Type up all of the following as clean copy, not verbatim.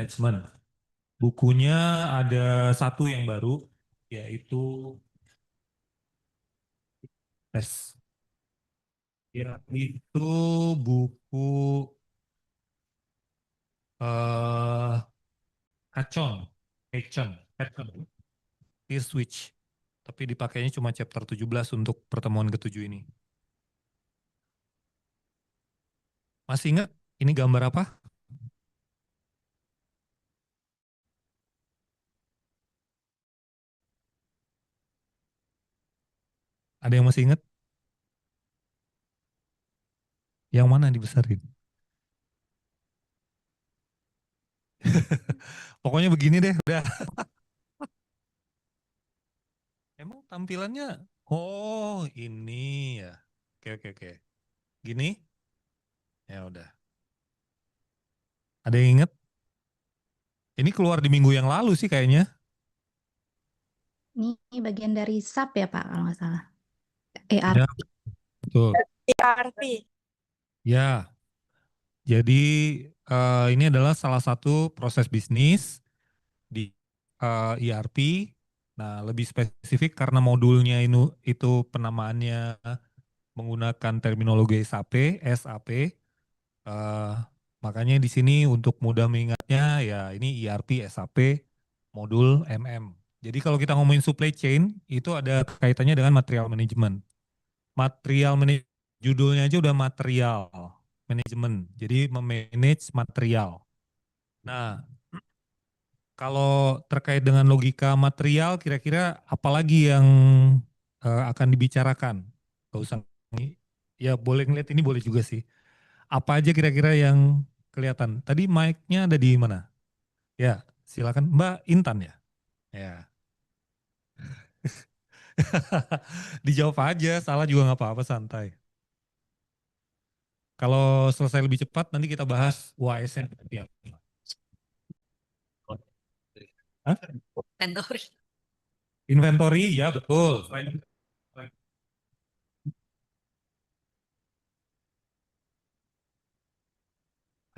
Management. Bukunya ada satu yang baru, yaitu tes. Ya, itu buku eh Kacon, Kacon, Kacon, Switch. Tapi dipakainya cuma chapter 17 untuk pertemuan ketujuh ini. Masih ingat ini gambar apa? Ada yang masih ingat? Yang mana dibesarin? Pokoknya begini deh, udah. Emang tampilannya, oh ini ya. Oke, oke, oke. Gini, ya udah. Ada yang ingat? Ini keluar di minggu yang lalu sih kayaknya. Ini bagian dari SAP ya Pak, kalau nggak salah. Ya, ERP. betul. ERP. Ya, jadi ini adalah salah satu proses bisnis di ERP. Nah, lebih spesifik karena modulnya itu penamaannya menggunakan terminologi SAP, SAP. eh, makanya di sini untuk mudah mengingatnya ya ini ERP SAP modul MM. Jadi kalau kita ngomongin supply chain itu ada kaitannya dengan material management. Material management judulnya aja udah material management. Jadi memanage material. Nah, kalau terkait dengan logika material, kira-kira apa lagi yang akan dibicarakan? Gak usah, ya boleh ngeliat ini boleh juga sih. Apa aja kira-kira yang kelihatan? Tadi mic-nya ada di mana? Ya, silakan Mbak Intan ya. Ya, dijawab aja, salah juga nggak apa-apa, santai. Kalau selesai lebih cepat, nanti kita bahas UAS-nya. Ya. Hah? Inventory, ya betul.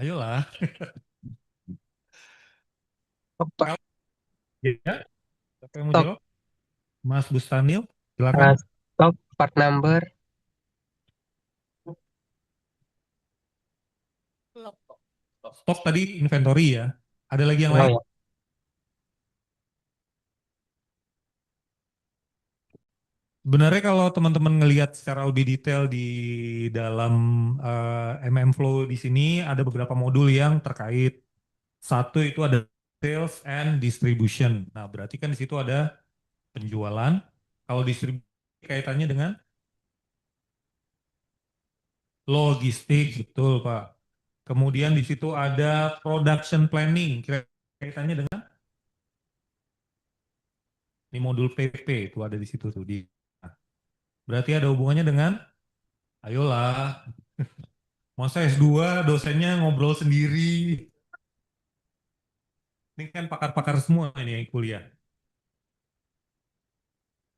Ayolah. Pak, Ya, siapa yang mau stok, jawab? Mas Bustanil, silakan. stok part number, Stok tadi inventory ya. Ada lagi yang oh lain? ya, Sebenarnya kalau teman-teman ngelihat secara lebih detail di dalam MM Flow di sini ada beberapa modul yang terkait. Satu itu ada sales and distribution. Nah, berarti kan di situ ada penjualan. Kalau distribusi kaitannya dengan logistik, betul Pak. Kemudian di situ ada production planning, kaitannya dengan ini modul PP itu ada di situ tuh di. Berarti ada hubungannya dengan, ayolah, masa S2 dosennya ngobrol sendiri. Ini kan pakar-pakar semua ini yang kuliah.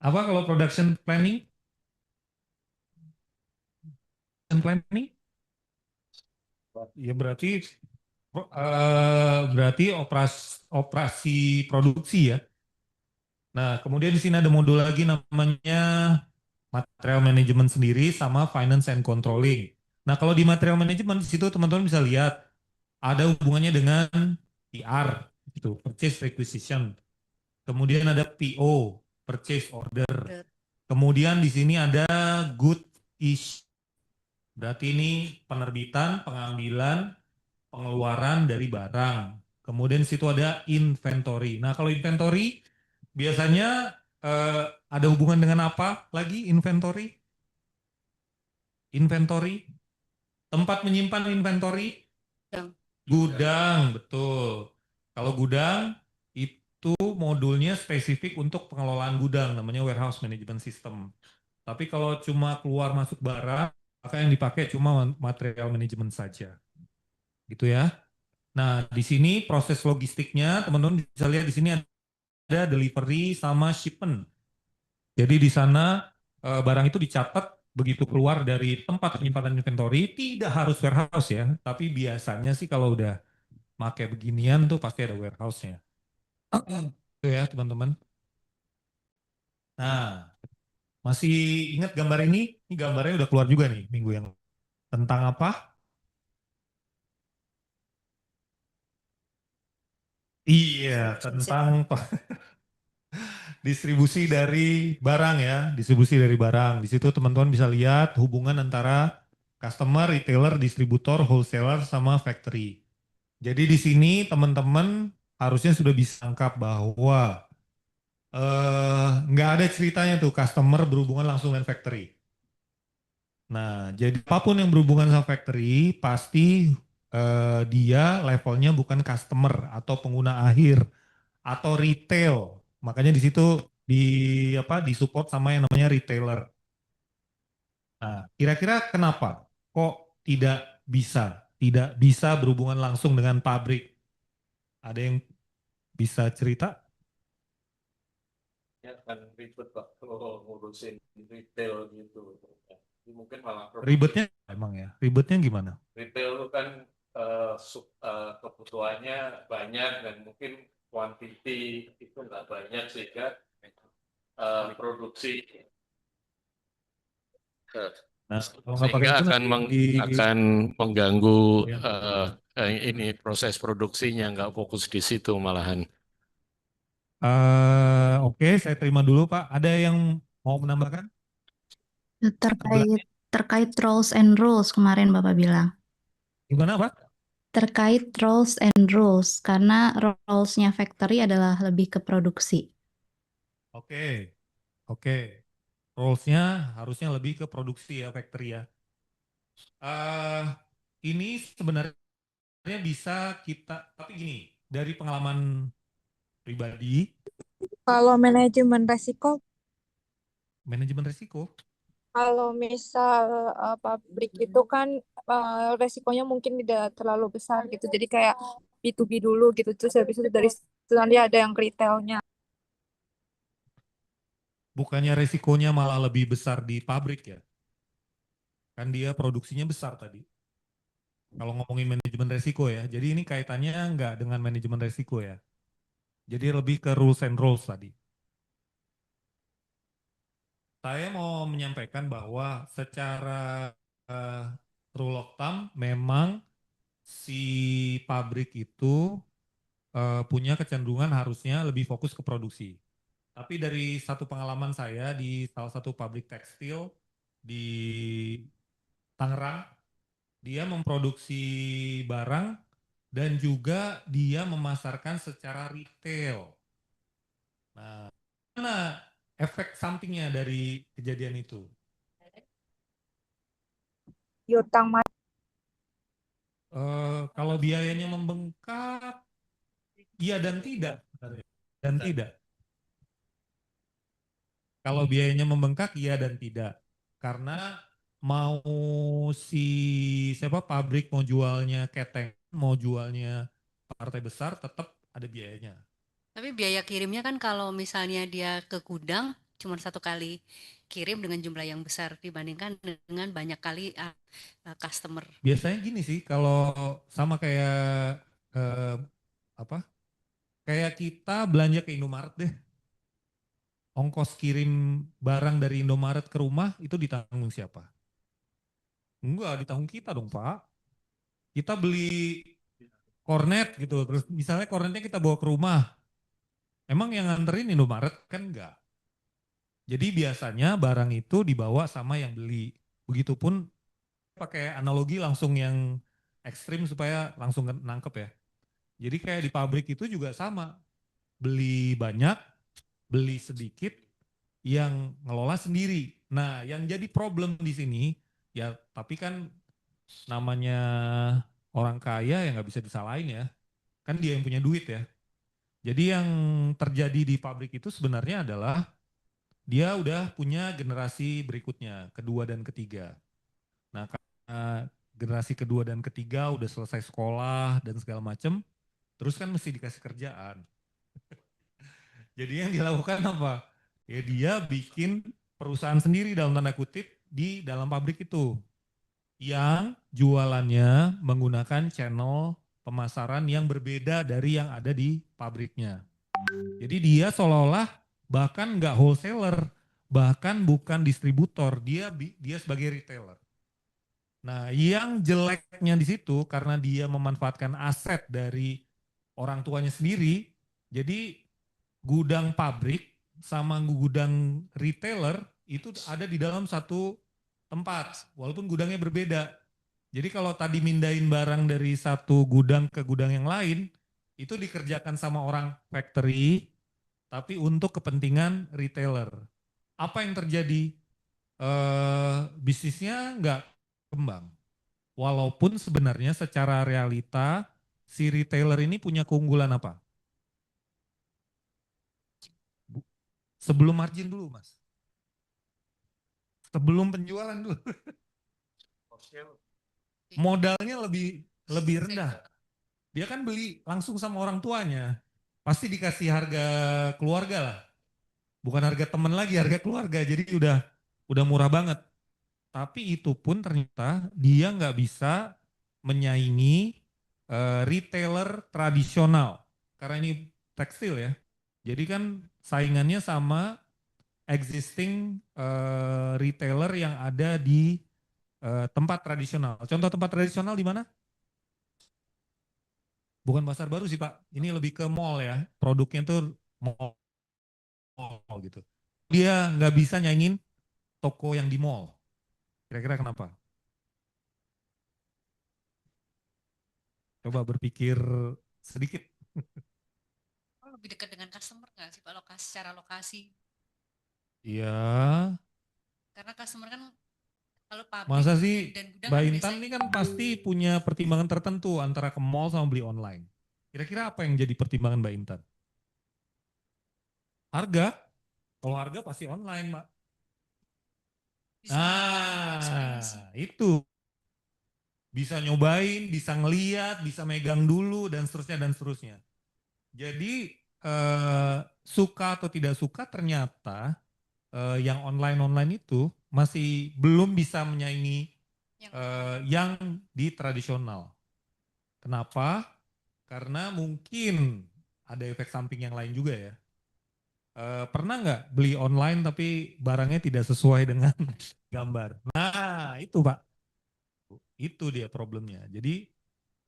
Apa kalau production planning? Production planning? Ya berarti operasi produksi ya. Nah, kemudian di sini ada modul lagi namanya material management sendiri sama finance and controlling. Nah, kalau di material management di situ teman-teman bisa lihat ada hubungannya dengan PR itu purchase requisition. Kemudian ada PO, purchase order. Kemudian di sini ada good issue. Berarti ini penerbitan, pengambilan, pengeluaran dari barang. Kemudian di situ ada inventory. Nah, kalau inventory biasanya ada hubungan dengan apa lagi inventory? Inventory, tempat menyimpan inventory, gudang, betul. Kalau gudang itu modulnya spesifik untuk pengelolaan gudang, namanya warehouse management system. Tapi kalau cuma keluar masuk barang, maka yang dipakai cuma material management saja. Gitu ya. Nah, di sini proses logistiknya, teman-teman bisa lihat di sini ada delivery sama shipment. Jadi di sana barang itu dicatat begitu keluar dari tempat penyimpanan inventory, tidak harus warehouse ya, tapi biasanya sih kalau udah pakai beginian tuh pasti ada warehouse-nya. Itu ya teman-teman. Nah, masih ingat gambar ini? Ini gambarnya udah keluar juga nih minggu yang lalu. Tentang apa? Iya, tentang distribusi dari barang ya, distribusi dari barang. Di situ teman-teman bisa lihat hubungan antara customer, retailer, distributor, wholesaler, sama factory. Jadi di sini teman-teman harusnya sudah bisa tangkap bahwa nggak ada ceritanya tuh customer berhubungan langsung dengan factory. Nah, jadi apapun yang berhubungan sama factory pasti dia levelnya bukan customer atau pengguna akhir atau retail. Makanya di situ di apa disupport sama yang namanya retailer. Nah, kira-kira kenapa kok tidak bisa berhubungan langsung dengan pabrik? Ada yang bisa cerita? Ya kan ribet Pak kalau ngurusin retail gitu. Jadi mungkin malah produksi Ribetnya emang ya? Ribetnya gimana? retail itu kan kebutuhannya banyak dan mungkin quantity itu nggak banyak sehingga produksi Nah, kalau nggak pakai sehingga itu akan nanti di akan mengganggu ya. ini proses produksinya nggak fokus di situ malahan. Oke, saya terima dulu Pak. Ada yang mau menambahkan? Terkait terkait roles and rules kemarin Bapak bilang. Gimana Pak? Terkait roles and rules, karena roles-nya factory adalah lebih ke produksi. Oke, oke. Roles-nya harusnya lebih ke produksi ya, factory ya. eh ini sebenarnya bisa kita, tapi gini, dari pengalaman pribadi, Kalau manajemen resiko, manajemen risiko, kalau misal pabrik itu kan resikonya mungkin tidak terlalu besar gitu. Jadi kayak B2B dulu gitu. Terus habis itu dari situ nanti ada yang retailnya. bukannya resikonya malah lebih besar di pabrik ya. Kan dia produksinya besar tadi. Kalau ngomongin manajemen resiko ya, jadi ini kaitannya nggak dengan manajemen resiko ya. Jadi lebih ke rules and roles tadi. Saya mau menyampaikan bahwa secara eh, rule of thumb memang si pabrik itu punya kecenderungan harusnya lebih fokus ke produksi. Tapi dari satu pengalaman saya di salah satu pabrik tekstil di Tangerang, dia memproduksi barang dan juga dia memasarkan secara retail. Nah, mana efek sampingnya dari kejadian itu? Piutang Kalau biayanya membengkak, iya dan tidak. Dan tidak. Kalau biayanya membengkak, iya dan tidak. Karena mau si siapa pabrik mau jualnya keteng, mau jualnya partai besar, tetap ada biayanya. Tapi biaya kirimnya kan kalau misalnya dia ke gudang cuma satu kali kirim dengan jumlah yang besar dibandingkan dengan banyak kali customer. Biasanya gini sih, kalau sama kayak eh, apa? Kayak kita belanja ke Indomaret deh, ongkos kirim barang dari Indomaret ke rumah itu ditanggung siapa? Enggak, ditanggung kita dong Pak. Kita beli kornet gitu, terus misalnya kornetnya kita bawa ke rumah, emang yang nganterin Indomaret kan enggak. Jadi biasanya barang itu dibawa sama yang beli. Begitupun pakai analogi langsung yang ekstrim supaya langsung nangkep ya. Jadi kayak di pabrik itu juga sama. Beli banyak, beli sedikit, yang ngelola sendiri. Nah, yang jadi problem di sini, ya tapi kan namanya orang kaya ya nggak bisa disalahin ya. Kan dia yang punya duit ya. Jadi yang terjadi di pabrik itu sebenarnya adalah dia udah punya generasi berikutnya, kedua dan ketiga. Nah, karena generasi kedua dan ketiga udah selesai sekolah dan segala macam, terus kan mesti dikasih kerjaan. Jadi yang dilakukan apa? Ya dia bikin perusahaan sendiri dalam tanda kutip di dalam pabrik itu yang jualannya menggunakan channel pemasaran yang berbeda dari yang ada di pabriknya. Jadi dia seolah-olah bahkan nggak wholesaler, bahkan bukan distributor, dia sebagai retailer. Nah, yang jeleknya di situ karena dia memanfaatkan aset dari orang tuanya sendiri, jadi gudang pabrik sama gudang retailer itu ada di dalam satu tempat, walaupun gudangnya berbeda. Jadi kalau tadi mindahin barang dari satu gudang ke gudang yang lain, itu dikerjakan sama orang factory, tapi untuk kepentingan retailer. Apa yang terjadi? Bisnisnya nggak kembang. Walaupun sebenarnya secara realita si retailer ini punya keunggulan apa? Sebelum margin dulu, Mas. Sebelum penjualan dulu. Modalnya lebih rendah. Dia kan beli langsung sama orang tuanya. Pasti dikasih harga keluarga lah. Bukan harga teman lagi, harga keluarga. Jadi udah murah banget. Tapi itu pun ternyata dia nggak bisa menyaingi retailer tradisional. Karena ini tekstil ya. Jadi kan saingannya sama existing retailer yang ada di tempat tradisional. Contoh tempat tradisional di mana? Bukan pasar baru sih Pak. Ini lebih ke mall ya. Produknya tuh mall gitu. Dia nggak bisa nyaingin toko yang di mall. Kira-kira kenapa? Coba berpikir sedikit. Lebih dekat dengan customer nggak sih Pak, secara lokasi? Iya. Karena customer kan kalau pabrik Masa sih dan gudang Mbak kan Intan biasanya ini kan pasti punya pertimbangan tertentu antara ke mall sama beli online. Kira-kira apa yang jadi pertimbangan Mbak Intan? Harga? Kalau harga pasti online, Mbak. bisa experience. Itu. Bisa nyobain, bisa ngeliat, bisa megang dulu, dan seterusnya. Jadi, suka atau tidak suka ternyata yang online-online itu masih belum bisa menyaingi yang di tradisional. Kenapa? Karena mungkin ada efek samping yang lain juga ya. Pernah nggak beli online tapi barangnya tidak sesuai dengan gambar? Nah, itu Pak. Itu dia problemnya. Jadi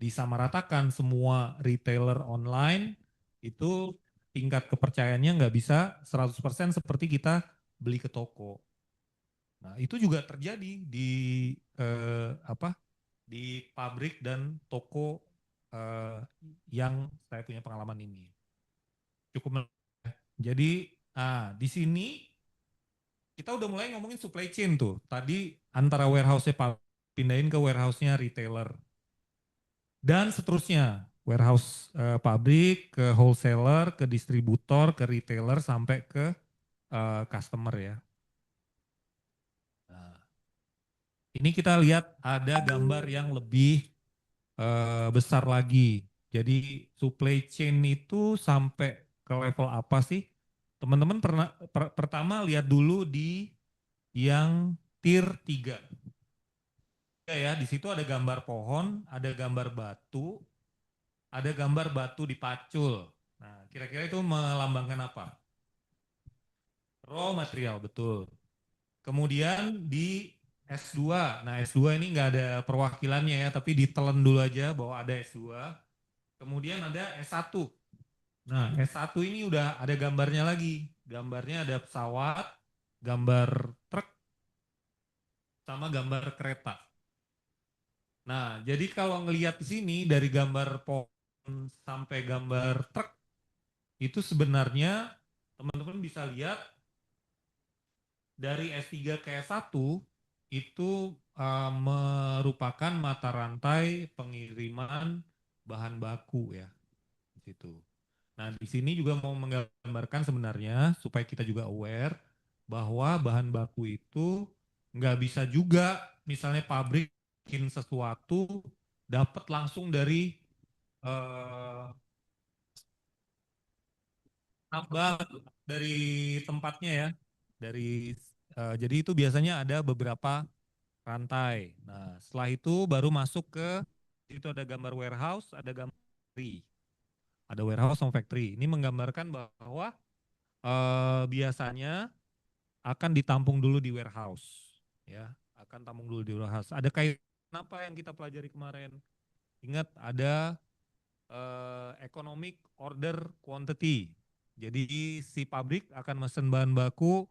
disamaratakan semua retailer online itu tingkat kepercayaannya nggak bisa 100% seperti kita beli ke toko. Nah, itu juga terjadi di di pabrik dan toko yang saya punya pengalaman ini. Cukup. Jadi, di sini kita udah mulai ngomongin supply chain tuh. Tadi antara warehouse-nya pindahin ke warehouse-nya retailer. Dan seterusnya, warehouse pabrik, ke wholesaler, ke distributor, ke retailer, sampai ke customer ya. Nah, ini kita lihat ada gambar yang lebih besar lagi. Jadi supply chain itu sampai ke level apa sih? Teman-teman pertama lihat dulu di yang tier 3. Ya, di situ ada gambar pohon, ada gambar batu, ada gambar batu dipacul. Nah, kira-kira itu melambangkan apa? Raw material, betul. Kemudian di S2, nah S2 ini nggak ada perwakilannya ya, tapi ditelan dulu aja bahwa ada S2. Kemudian ada S1. Nah, S1 ini udah ada gambarnya lagi. Gambarnya ada pesawat, gambar truk, sama gambar kereta. Nah, jadi kalau ngelihat di sini dari gambar pohon sampai gambar truk, itu sebenarnya teman-teman bisa lihat dari S3 ke S1 itu merupakan mata rantai pengiriman bahan baku ya di situ. Nah, di sini juga mau menggambarkan sebenarnya supaya kita juga aware bahwa bahan baku itu nggak bisa juga misalnya pabrik bikin sesuatu dapat langsung dari tambang dari tempatnya ya. Jadi itu biasanya ada beberapa rantai. Nah, setelah itu baru masuk ke Itu ada gambar warehouse, ada gambar factory. Ada warehouse sama factory. Ini menggambarkan bahwa biasanya akan ditampung dulu di warehouse, ya, akan tampung dulu di warehouse. Ada kayak apa yang kita pelajari kemarin? Ingat ada economic order quantity. Jadi si pabrik akan mesen bahan baku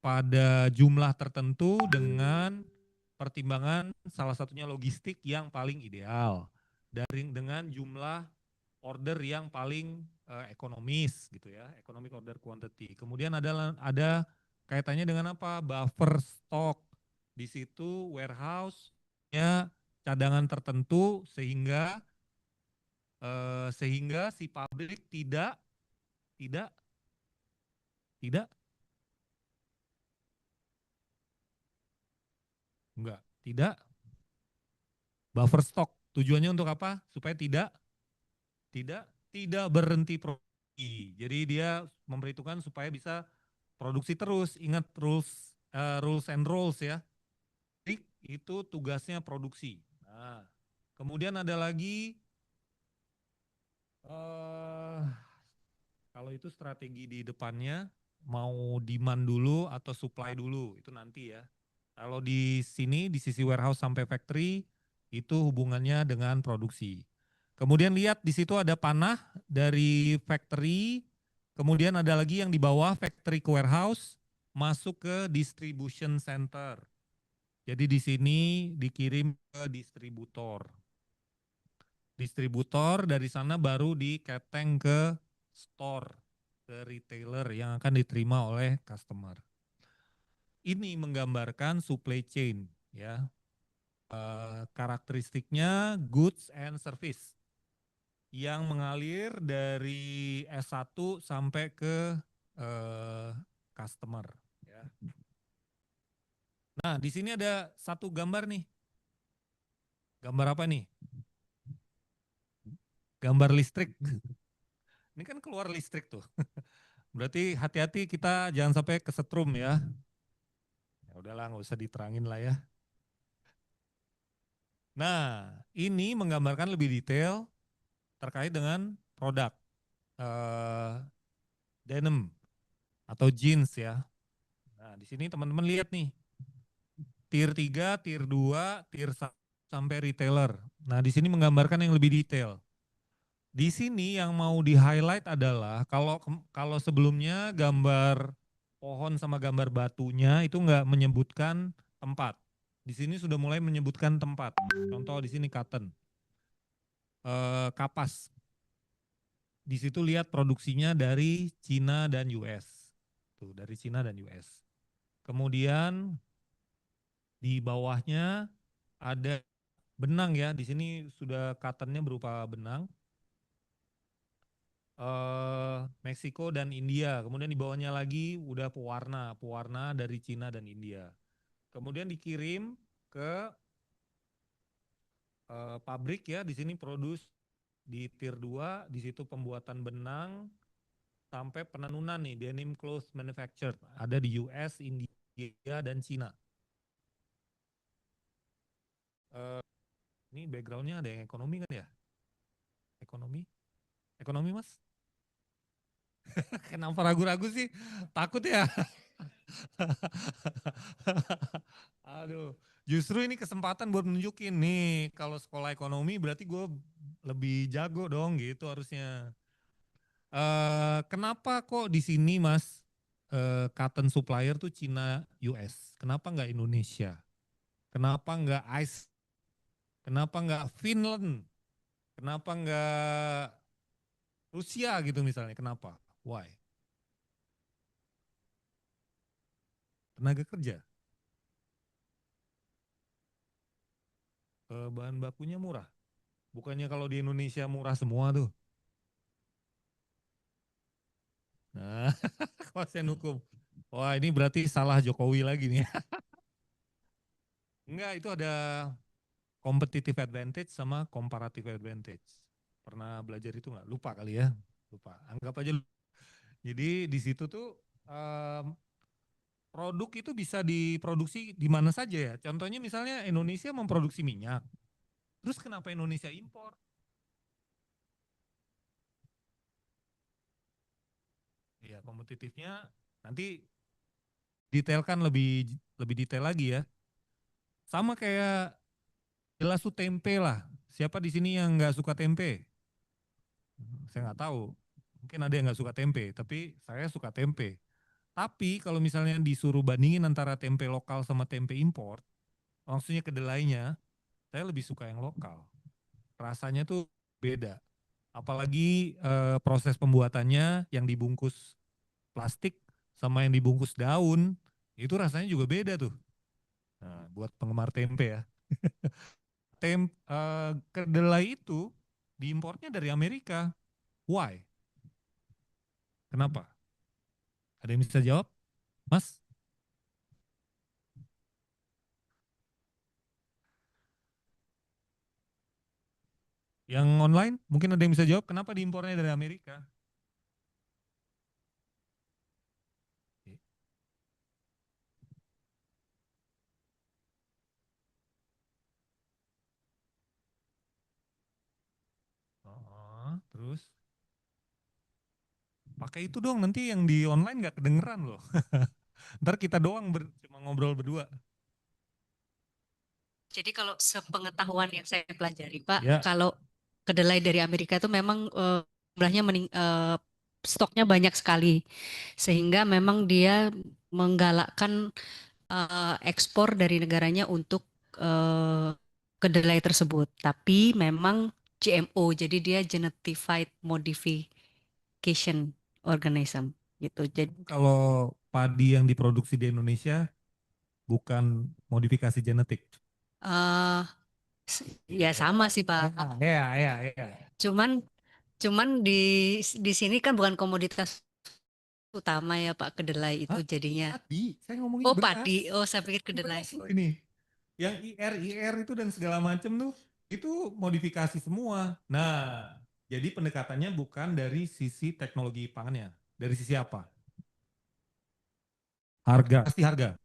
pada jumlah tertentu dengan pertimbangan salah satunya logistik yang paling ideal dengan jumlah order yang paling ekonomis gitu ya, economic order quantity. Kemudian ada kaitannya dengan apa? Buffer stock. Di situ warehouse-nya cadangan tertentu sehingga si pabrik tidak tidak buffer stock. Tujuannya untuk apa? Supaya tidak berhenti produksi. Jadi dia memperhitungkan supaya bisa produksi terus. Ingat rules and roles ya. Itu tugasnya produksi. Nah, kemudian ada lagi kalau itu strategi di depannya mau demand dulu atau supply dulu itu nanti ya. Kalau di sini di sisi warehouse sampai factory itu hubungannya dengan produksi. Kemudian lihat di situ ada panah dari factory, kemudian ada lagi yang di bawah factory ke warehouse masuk ke distribution center. Jadi di sini dikirim ke distributor. Distributor dari sana baru diketeng ke store, ke retailer yang akan diterima oleh customer. Ini menggambarkan supply chain ya. Karakteristiknya goods and service yang mengalir dari S1 sampai ke customer ya. Nah, di sini ada satu gambar nih. Gambar apa nih? Gambar listrik. Ini kan keluar listrik tuh. Berarti hati-hati kita jangan sampai kesetrum ya. Ya udahlah, nggak usah diterangin lah ya. Nah, ini menggambarkan lebih detail terkait dengan produk denim atau jeans ya. Nah, di sini teman-teman lihat nih. Tier 3, tier 2, tier 1 sampai retailer. Nah, di sini menggambarkan yang lebih detail. Di sini yang mau di-highlight adalah kalau sebelumnya gambar pohon sama gambar batunya itu nggak menyebutkan tempat. Di sini sudah mulai menyebutkan tempat. Contoh di sini cotton, kapas. Di situ lihat produksinya dari Cina dan US. Tuh, dari Cina dan US. Kemudian di bawahnya ada benang ya. Di sini sudah cottonnya berupa benang. Meksiko dan India. Kemudian di bawahnya lagi udah pewarna dari Cina dan India. Kemudian dikirim ke pabrik ya, di sini produce di tier 2, di situ pembuatan benang sampai penenunan nih, denim cloth manufactured. Ada di US, India dan Cina. Ini backgroundnya ada yang ekonomi kan ya? Ekonomi Mas? Kenapa ragu-ragu sih? Takut ya? Aduh, justru ini kesempatan buat nunjukin nih, kalau sekolah ekonomi berarti gue lebih jago dong gitu harusnya. Kenapa kok di sini Mas cotton supplier tuh Cina US? Kenapa nggak Indonesia? Kenapa nggak ICE? Kenapa nggak Finland? Kenapa nggak Rusia gitu misalnya? Kenapa? Why? Tenaga kerja. Bahan bakunya murah. Bukannya kalau di Indonesia murah semua tuh. Nah, kepastian hukum. Wah, ini berarti salah Jokowi lagi nih. Enggak, itu ada competitive advantage sama comparative advantage. Pernah belajar itu nggak? Lupa kali ya. Lupa. Anggap aja. Jadi di situ tuh produk itu bisa diproduksi di mana saja ya. Contohnya misalnya Indonesia memproduksi minyak. Terus kenapa Indonesia impor? Ya, kompetitifnya nanti detailkan lebih lebih detail lagi ya. Sama kayak jelas tuh tempe lah. Siapa di sini yang nggak suka tempe? Saya nggak tahu. Mungkin ada yang nggak suka tempe, tapi saya suka tempe. Tapi kalau misalnya disuruh bandingin antara tempe lokal sama tempe impor, maksudnya kedelainya, saya lebih suka yang lokal. Rasanya tuh beda. Apalagi proses pembuatannya yang dibungkus plastik sama yang dibungkus daun, itu rasanya juga beda tuh. Nah, buat penggemar tempe ya. Kedelai itu diimpornya dari Amerika. Why? Kenapa? Ada yang bisa jawab? Mas? Yang online mungkin ada yang bisa jawab kenapa diimpornya dari Amerika? Oh, terus pakai itu dong, nanti yang di online nggak kedengeran loh. Ntar kita doang cuma ngobrol berdua. Jadi kalau sepengetahuan yang saya pelajari, Pak, Ya. kalau kedelai dari Amerika itu memang jumlahnya stoknya banyak sekali, sehingga memang dia menggalakkan ekspor dari negaranya untuk kedelai tersebut. Tapi memang GMO, jadi dia Genetified Modification Organism gitu. Jadi Kalau padi yang diproduksi di Indonesia bukan modifikasi genetik. eh, ya sama sih, Pak. Ya. Cuman cuman di sini kan bukan komoditas utama ya Pak, kedelai itu Hah? jadinya. Padi, saya ngomongin Oh, beras. padi. Oh, saya pikir kedelai. Beras loh ini. Yang IR itu dan segala macam tuh itu modifikasi semua. Nah, jadi pendekatannya bukan dari sisi teknologi pangannya. Dari sisi apa? Harga. Pasti harga.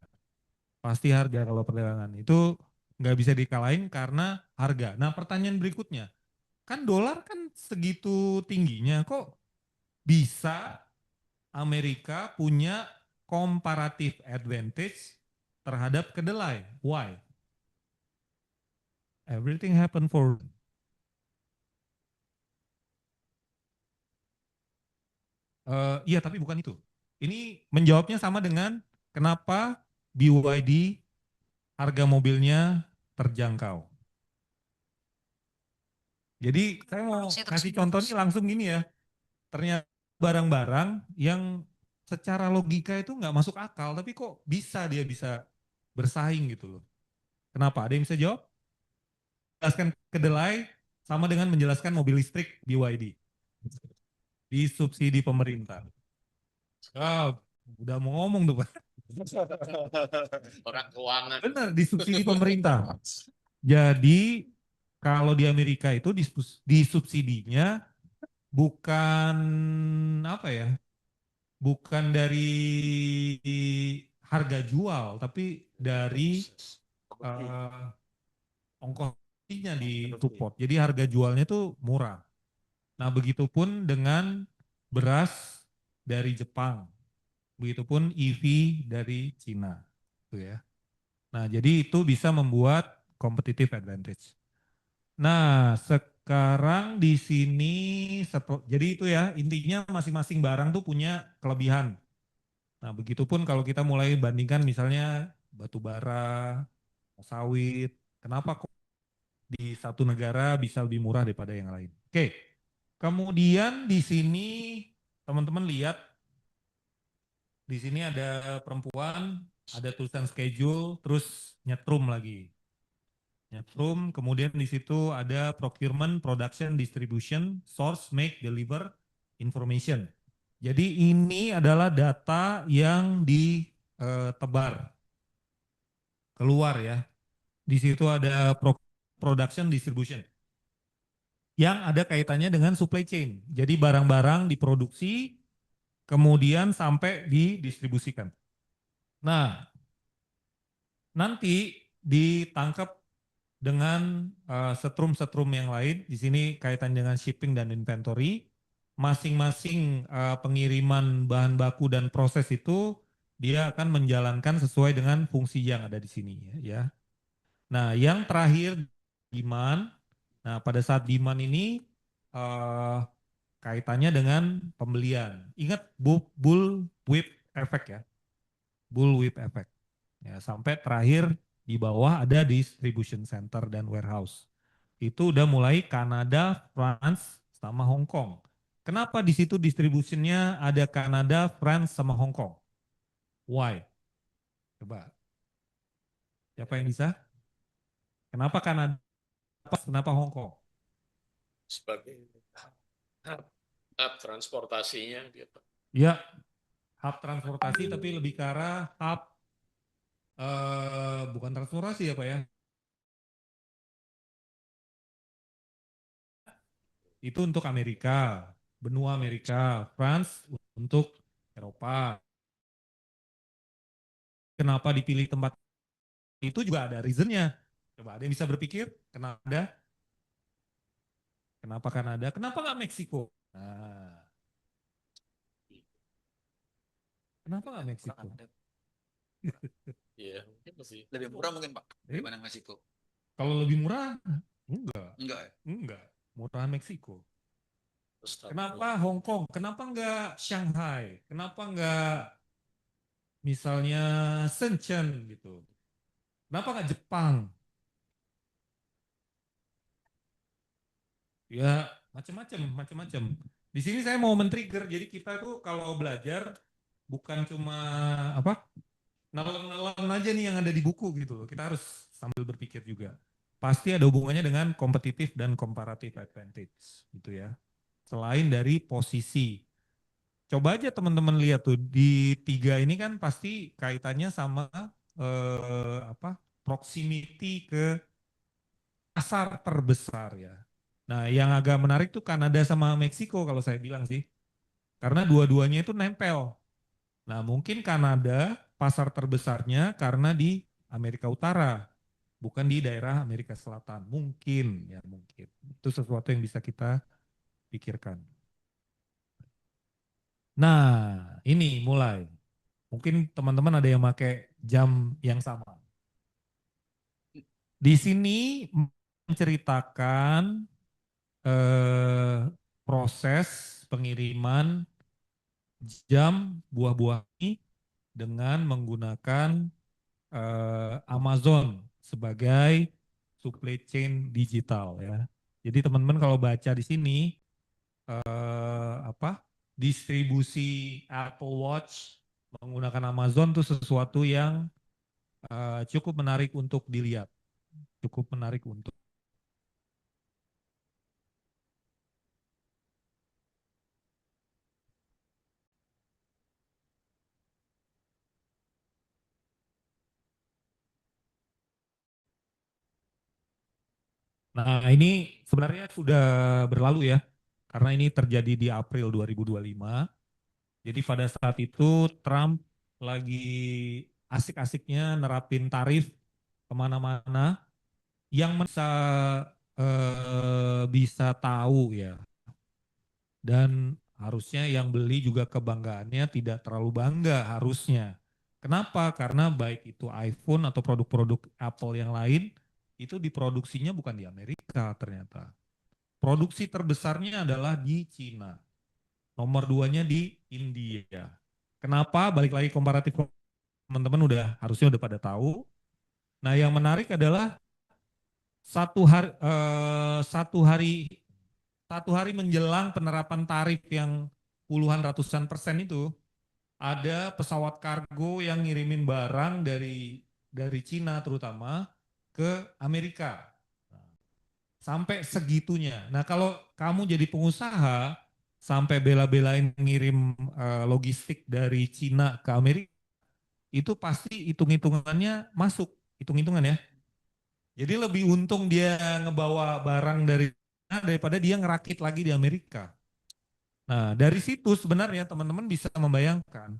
Pasti harga kalau perdagangan. Itu nggak bisa dikalahin karena harga. Nah, pertanyaan berikutnya. Kan dolar kan segitu tingginya, kok bisa Amerika punya comparative advantage terhadap kedelai? Why? Everything happen for iya, tapi bukan itu. Ini menjawabnya sama dengan kenapa BYD harga mobilnya terjangkau. Jadi saya mau kasih contoh nih langsung gini ya. Ternyata barang-barang yang secara logika itu nggak masuk akal, tapi kok dia bisa bersaing gitu loh. Kenapa? Ada yang bisa jawab? Jelaskan kedelai sama dengan menjelaskan mobil listrik BYD. Disubsidi pemerintah. Oh, udah mau ngomong tuh Pak. Orang keuangan. Benar, disubsidi pemerintah. Jadi kalau di Amerika itu disubsidinya bukan apa ya? Bukan dari harga jual, tapi dari ongkosnya di support. Jadi harga jualnya tuh murah. Nah, begitupun dengan beras dari Jepang. Begitupun EV dari Cina. Tuh ya. Nah, jadi itu bisa membuat competitive advantage. Nah, sekarang di sini, jadi itu ya, intinya masing-masing barang tuh punya kelebihan. Nah, begitupun kalau kita mulai bandingkan misalnya batu bara, sawit, kenapa kok di satu negara bisa lebih murah daripada yang lain. Oke, kemudian di sini teman-teman lihat, di sini ada perempuan, ada tulisan schedule, terus nyetrum lagi. Nyetrum, kemudian di situ ada procurement, production, distribution, source, make, deliver, information. Jadi ini adalah data yang ditebar keluar ya. Di situ ada production, distribution yang ada kaitannya dengan supply chain. Jadi barang-barang diproduksi kemudian sampai didistribusikan. Nah, nanti ditangkap dengan setrum-setrum yang lain. Di sini kaitan dengan shipping dan inventory. Masing-masing pengiriman bahan baku dan proses itu dia akan menjalankan sesuai dengan fungsi yang ada di sini ya. Nah, yang terakhir demand. Nah, pada saat demand ini kaitannya dengan pembelian. Ingat bullwhip effect ya. Bullwhip effect. Ya, sampai terakhir di bawah ada distribution center dan warehouse. Itu udah mulai Kanada, France, sama Hong Kong. Kenapa di situ distributionnya ada Kanada, France, sama Hong Kong? Why? Coba. Siapa yang bisa? Kenapa Kanada, kenapa Hong Kong? Sebagai hub transportasinya gitu. Ya, hub transportasi tapi lebih ke arah hub bukan transportasi ya Pak ya. Itu untuk Amerika, benua Amerika, France untuk Eropa. Kenapa dipilih tempat itu juga ada reasonnya. Coba ada yang bisa berpikir Kanada? Kenapa Kanada? Kenapa nggak Meksiko? Nah, kenapa nggak Meksiko? Iya, mungkin Lebih murah mungkin Pak daripada Meksiko. Kalau lebih murah? Enggak, Enggak ya? enggak. Murah Meksiko. terus Kenapa Hong Kong? Kenapa nggak Shanghai? Kenapa nggak misalnya Shenzhen gitu? Kenapa nggak Jepang? Ya macam-macam. Di sini saya mau men-trigger. Jadi kita tuh kalau belajar bukan cuma apa nelen-nelen aja nih yang ada di buku gitu loh. Kita harus sambil berpikir juga. Pasti ada hubungannya dengan kompetitif dan comparative advantage gitu ya. Selain dari posisi. Coba aja teman-teman lihat tuh di 3 ini kan pasti kaitannya sama proximity ke pasar terbesar ya. Nah, yang agak menarik tuh Kanada sama Meksiko kalau saya bilang sih. Karena dua-duanya itu nempel. Nah, mungkin Kanada pasar terbesarnya karena di Amerika Utara, bukan di daerah Amerika Selatan. Mungkin, ya mungkin. Itu sesuatu yang bisa kita pikirkan. Nah, ini mulai. Mungkin teman-teman ada yang pakai jam yang sama. Di sini menceritakan proses pengiriman jam buah-buah ini dengan menggunakan Amazon sebagai supply chain digital ya. Jadi teman-teman kalau baca di sini distribusi Apple Watch menggunakan Amazon itu sesuatu yang cukup menarik untuk dilihat, cukup menarik untuk. Nah, ini sebenarnya sudah berlalu ya, karena ini terjadi di April 2025. Jadi pada saat itu Trump lagi asik-asiknya nerapin tarif kemana-mana yang bisa tahu ya. Dan harusnya yang beli juga kebanggaannya tidak terlalu bangga harusnya. Kenapa? Karena baik itu iPhone atau produk-produk Apple yang lain itu diproduksinya bukan di Amerika ternyata. Produksi terbesarnya adalah di Cina. Nomor 2-nya di India. Kenapa? Balik lagi komparatif teman-teman harusnya udah pada tahu. Nah, yang menarik adalah satu hari menjelang penerapan tarif yang puluhan ratusan persen itu, ada pesawat kargo yang ngirimin barang dari Cina terutama ke Amerika. Sampai segitunya. Nah, kalau kamu jadi pengusaha sampai bela-belain ngirim logistik dari Cina ke Amerika, itu pasti hitung-hitungannya masuk, hitung-hitungan ya. Jadi lebih untung dia ngebawa barang dari Cina daripada dia ngerakit lagi di Amerika. Nah, dari situ sebenarnya teman-teman bisa membayangkan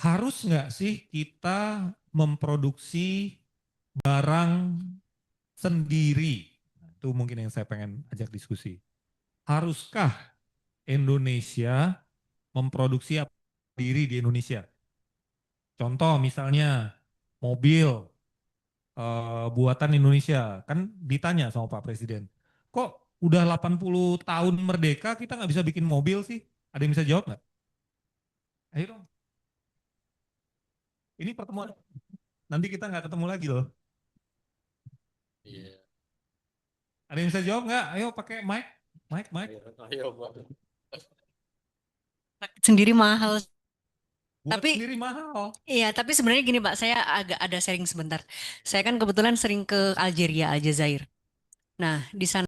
harus nggak sih kita memproduksi barang sendiri. Itu mungkin yang saya pengen ajak diskusi. Haruskah Indonesia memproduksi apa sendiri di Indonesia? Contoh misalnya mobil buatan Indonesia. Kan ditanya sama Pak Presiden, kok udah 80 tahun merdeka kita nggak bisa bikin mobil sih? Ada yang bisa jawab nggak? Ayo dong. Ini pertemuan. Nanti kita nggak ketemu lagi loh. Iya. Ada yang bisa jawab nggak? Ayo pakai mic. Mic. Ayo, Pak. Sendiri mahal. Buat Tapi sendiri mahal. iya, tapi sebenarnya gini Pak, saya agak ada sharing sebentar. Saya kan kebetulan sering ke Algeria, Aljazair. Nah, di sana